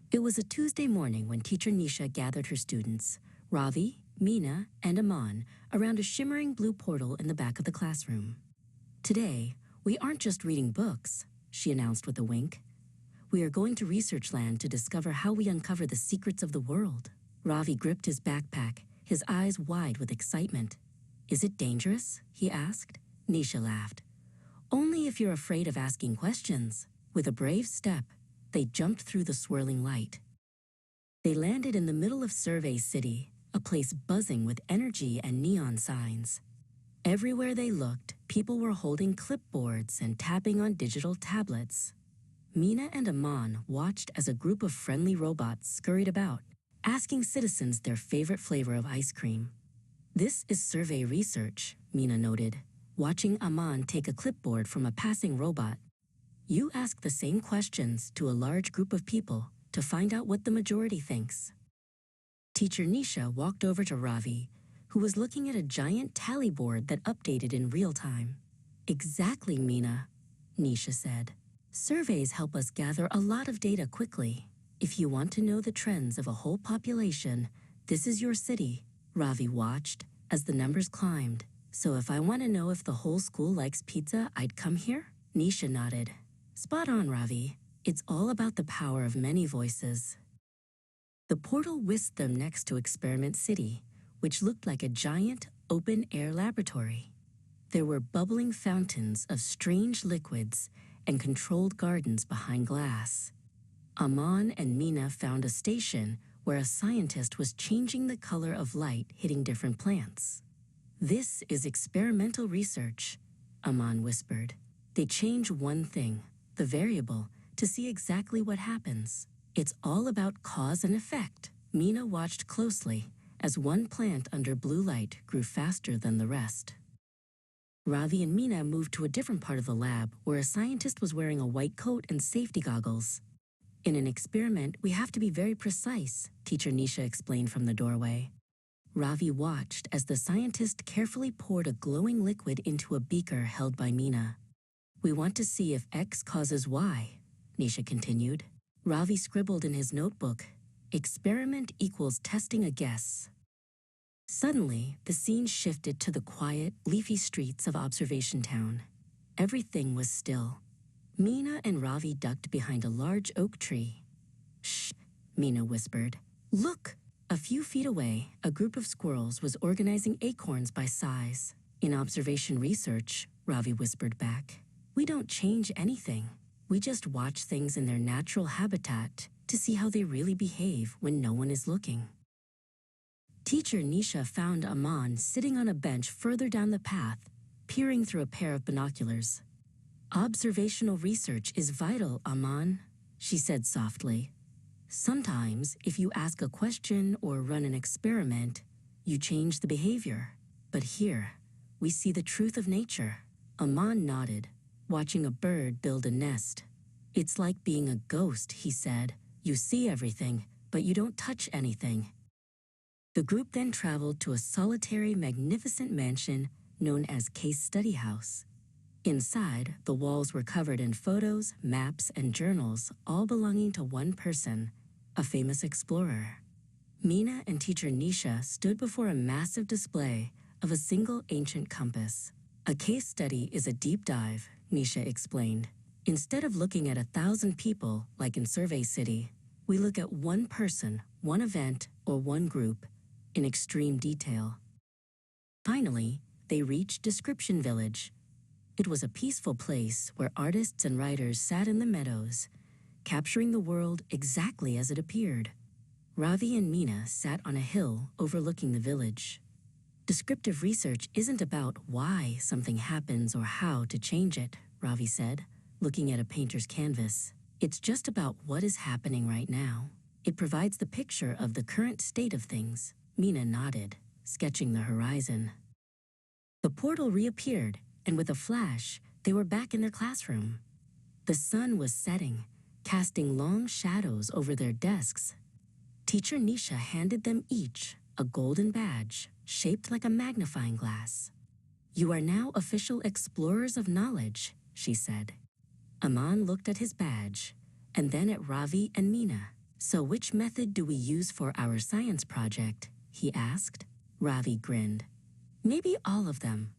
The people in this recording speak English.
It was a Tuesday morning when teacher Nisha gathered her students, Ravi, Meena, and Aman, around a shimmering blue portal in the back of the classroom. Today, we aren't just reading books, she announced with a wink. We are going to research land to discover how we uncover the secrets of the world. Ravi gripped his backpack, his eyes wide with excitement. Is it dangerous? He asked. Nisha laughed. Only if you're afraid of asking questions. With a brave step, they jumped through the swirling light. They landed in the middle of Survey City, a place buzzing with energy and neon signs. Everywhere they looked, people were holding clipboards and tapping on digital tablets. Meena and Aman watched as a group of friendly robots scurried about, asking citizens their favorite flavor of ice cream. This is survey research, Meena noted, watching Aman take a clipboard from a passing robot. You ask the same questions to a large group of people to find out what the majority thinks. Teacher Nisha walked over to Ravi, who was looking at a giant tally board that updated in real time. Exactly, Meena, Nisha said. Surveys help us gather a lot of data quickly. If you want to know the trends of a whole population, this is your city. Ravi watched as the numbers climbed. So if I want to know if the whole school likes pizza, I'd come here? Nisha nodded. Spot on, Ravi. It's all about the power of many voices. The portal whisked them next to Experiment City, which looked like a giant, open-air laboratory. There were bubbling fountains of strange liquids and controlled gardens behind glass. Aman and Meena found a station where a scientist was changing the color of light hitting different plants. This is experimental research, Aman whispered. They change one thing, the variable, to see exactly what happens. It's all about cause and effect. Meena watched closely as one plant under blue light grew faster than the rest. Ravi and Meena moved to a different part of the lab where a scientist was wearing a white coat and safety goggles. In an experiment, we have to be very precise, Teacher Nisha explained from the doorway. Ravi watched as the scientist carefully poured a glowing liquid into a beaker held by Meena. We want to see if X causes Y, Nisha continued. Ravi scribbled in his notebook, experiment equals testing a guess. Suddenly, the scene shifted to the quiet, leafy streets of Observation Town. Everything was still. Meena and Ravi ducked behind a large oak tree. Shh, Meena whispered. Look! A few feet away, a group of squirrels was organizing acorns by size. In Observation Research, Ravi whispered back, we don't change anything. We just watch things in their natural habitat to see how they really behave when no one is looking. Teacher Nisha found Aman sitting on a bench further down the path, peering through a pair of binoculars. Observational research is vital, Aman, she said softly. Sometimes, if you ask a question or run an experiment, you change the behavior. But here, we see the truth of nature. Aman nodded, watching a bird build a nest. It's like being a ghost, he said. You see everything, but you don't touch anything. The group then traveled to a solitary, magnificent mansion known as Case Study House. Inside, the walls were covered in photos, maps, and journals, all belonging to one person, a famous explorer. Meena and Teacher Nisha stood before a massive display of a single ancient compass. A case study is a deep dive, Nisha explained. Instead of looking at 1,000 people, like in Survey City, we look at one person, one event, or one group in extreme detail. Finally, they reached Description Village. It was a peaceful place where artists and writers sat in the meadows, capturing the world exactly as it appeared. Ravi and Meena sat on a hill overlooking the village. Descriptive research isn't about why something happens or how to change it, Ravi said, looking at a painter's canvas. It's just about what is happening right now. It provides the picture of the current state of things. Meena nodded, sketching the horizon. The portal reappeared, and with a flash, they were back in their classroom. The sun was setting, casting long shadows over their desks. Teacher Nisha handed them each a golden badge shaped like a magnifying glass. You are now official explorers of knowledge, she said. Aman looked at his badge, and then at Ravi and Meena. So which method do we use for our science project? He asked. Ravi grinned. Maybe all of them,